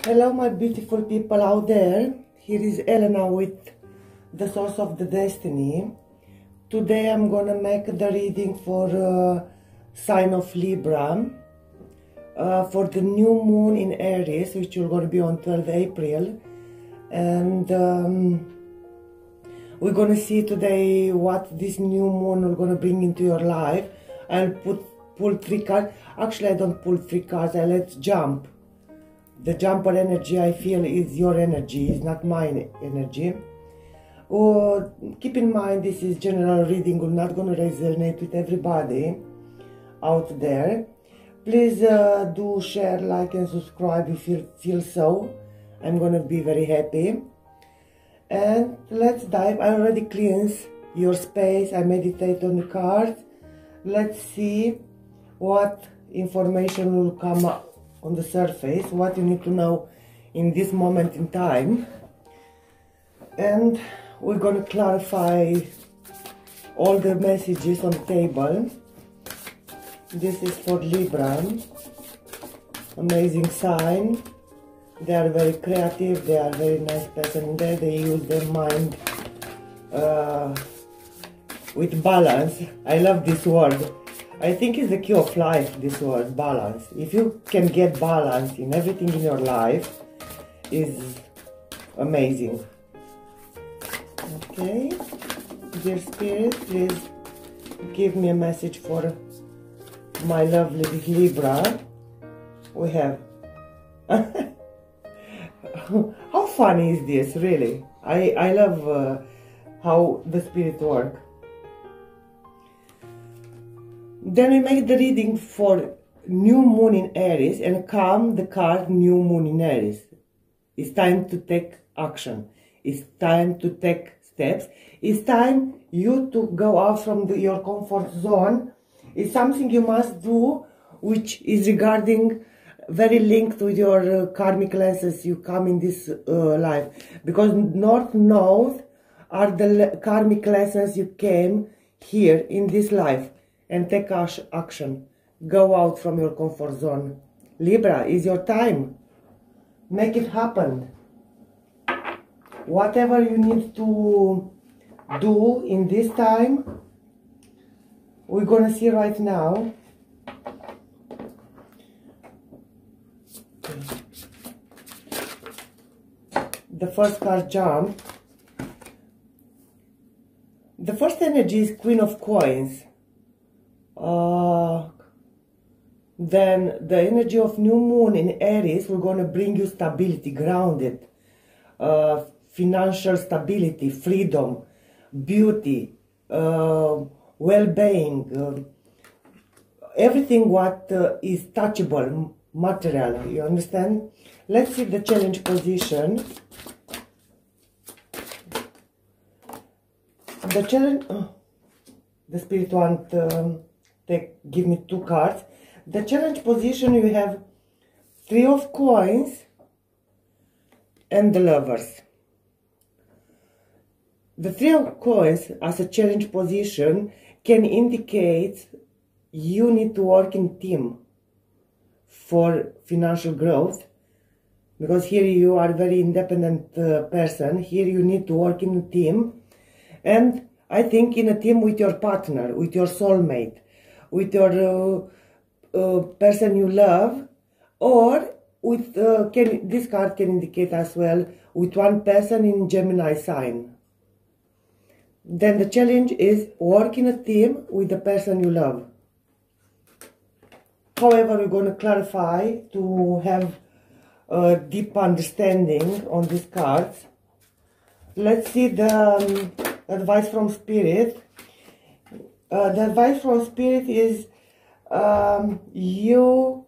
Hello my beautiful people out there, here is Elena with the Source of the Destiny. Today I'm gonna make the reading for sign of Libra, for the new moon in Aries, which will gonna be on 12 April. And we're gonna see today what this new moon will gonna bring into your life. I'll pull 3 cards. Actually I don't pull 3 cards, I let jump. The jumper energy I feel is your energy, is not my energy. Keep in mind this is general reading, we're not going to resonate with everybody out there. Please do share, like and subscribe if you feel so. I'm going to be very happy. And let's dive. I already cleansed your space, I meditate on the cards. Let's see what information will come up on the surface, what you need to know in this moment in time. And we're going to clarify all the messages on the table. This is for Libra, amazing sign. They are very creative, they are very nice person there, they use their mind with balance. I love this word. I think it's the key of life, this word, balance. If you can get balance in everything in your life, is amazing. Okay, dear Spirit, please give me a message for my lovely Libra. We have... How funny is this, really? I love how the Spirit works. Then we make the reading for new moon in Aries and come the card new moon in Aries. It's time to take action. It's time to take steps. It's time you to go out from your comfort zone. It's something you must do which is regarding very linked with your karmic lessons you come in this life. Because north are the karmic lessons you came here in this life. And take action. Go out from your comfort zone. Libra, is your time. Make it happen. Whatever you need to do in this time, we're gonna see right now. The first card jump. The first energy is Queen of Coins. Then the energy of new moon in Aries will gonna bring you stability, grounded, financial stability, freedom, beauty, well-being, everything what is touchable, material, you understand? Let's see the challenge position. The challenge, the Spirit want give me 2 cards. The challenge position, you have 3 of coins and the Lovers. The 3 of coins as a challenge position can indicate you need to work in team for financial growth, because here you are a very independent person. Here you need to work in a team, and I think in a team with your partner, with your soulmate, with your person you love, or with this card can indicate as well with one person in Gemini sign. Then the challenge is work in a team with the person you love. However, we're going to clarify to have a deep understanding on these cards. Let's see the advice from Spirit. The advice from Spirit is you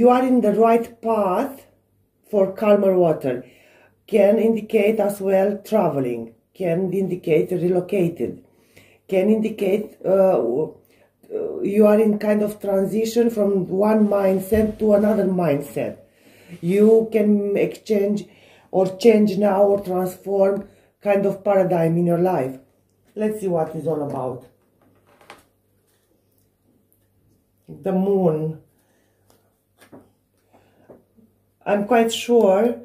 are in the right path for calmer water. Can indicate as well traveling. Can indicate relocated. Can indicate you are in kind of transition from one mindset to another mindset. You can exchange or change now or transform kind of paradigm in your life. Let's see what it's all about. The moon. I'm quite sure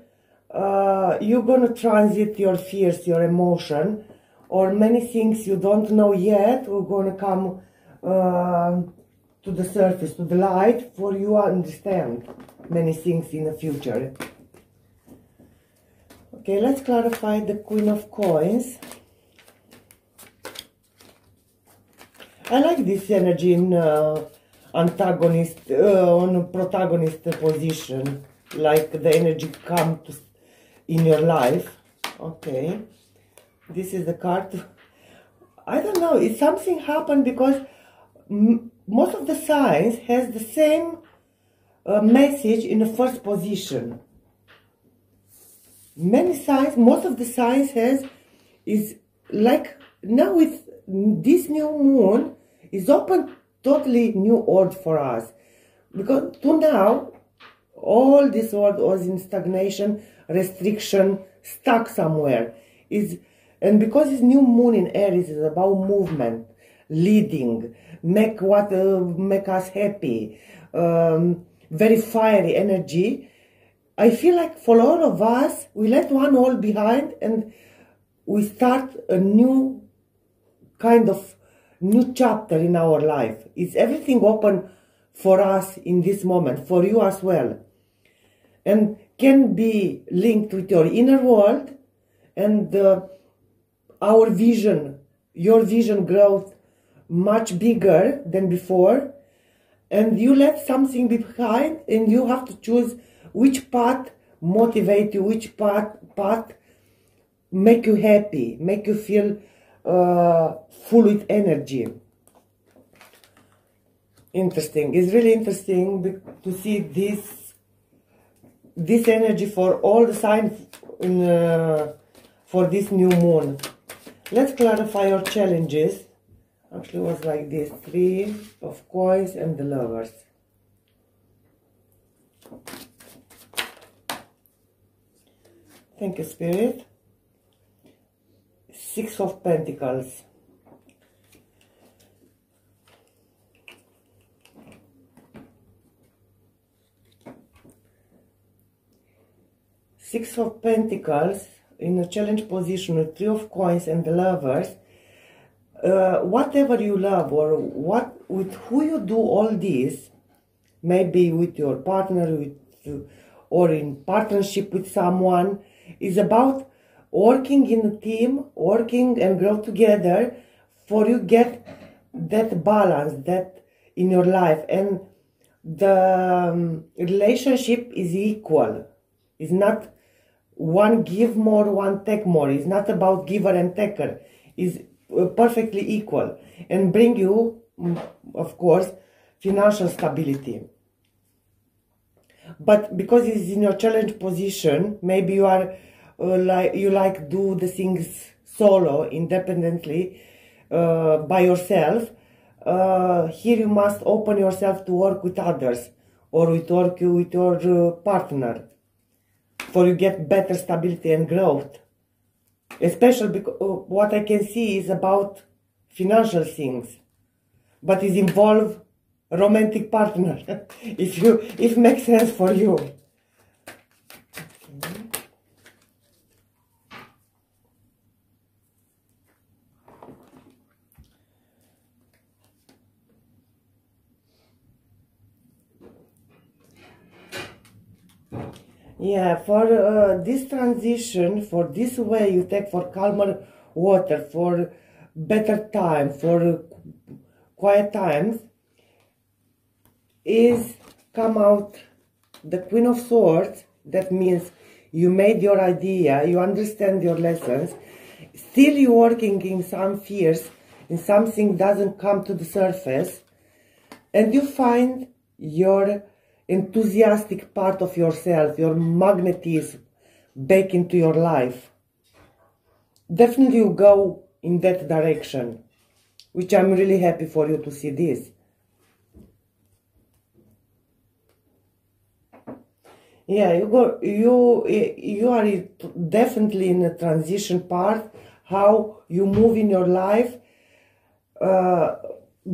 you're gonna transit your fears, your emotion, or many things you don't know yet are gonna come to the surface, to the light, for you to understand many things in the future. Okay, let's clarify the Queen of Coins. I like this energy in antagonist, on protagonist position, like the energy come to in your life. Okay, this is the card. I don't know, it's something happened because most of the signs has the same message in the first position. Many signs, most of the signs is like now with this new moon is open totally new world for us, because to now all this world was in stagnation, restriction, stuck somewhere. And because this new moon in Aries is about movement, leading, make us happy, very fiery energy. I feel like for all of us, we let one all behind and we start a new kind of new chapter in our life. Is everything open for us in this moment, for you as well, and can be linked with your inner world and our vision, your vision growth much bigger than before, and you let something behind and you have to choose which path motivate you, which path make you happy, make you feel full with energy. Interesting. It's really interesting to see this energy for all the signs for this new moon. Let's clarify your challenges. Actually, it was like this: 3 of Coins and the Lovers. Thank you, Spirit. 6 of Pentacles. Six of Pentacles in a challenge position with 3 of Coins and the Lovers. Whatever you love, or with who you do all this, maybe with your partner, or in partnership with someone, is about working in a team, working and grow together, for you get that balance that in your life, and the relationship is equal. It's not one give more, one take more. It's not about giver and taker. It's perfectly equal and bring you, of course, financial stability. But because it's in your challenge position, maybe you are you like do the things solo, independently, by yourself. Here you must open yourself to work with others, or work with your partner, for you get better stability and growth. Especially because what I can see is about financial things, but it involve a romantic partner, if it makes sense for you. Okay. Yeah, for this transition, for this way you take for calmer water, for better time, for quiet times, is come out the Queen of Swords. That means you made your idea, you understand your lessons, still you're working in some fears, and something doesn't come to the surface, and you find your enthusiastic part of yourself, your magnetism back into your life. Definitely you go in that direction, which I'm really happy for you to see this. Yeah, you are definitely in a transition part, how you move in your life,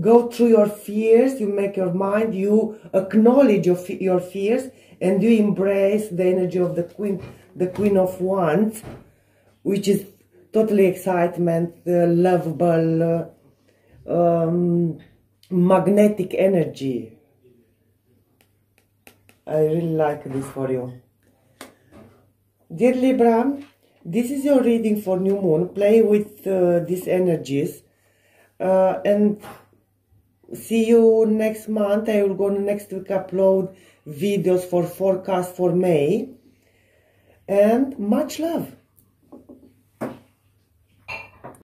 go through your fears, you make your mind, you acknowledge your fears, and you embrace the energy of the Queen of Wands, which is totally excitement, lovable, magnetic energy. I really like this for you. Dear Libra, this is your reading for new moon. Play with these energies and see you next month. I will go next week upload videos for forecast for May, and much love.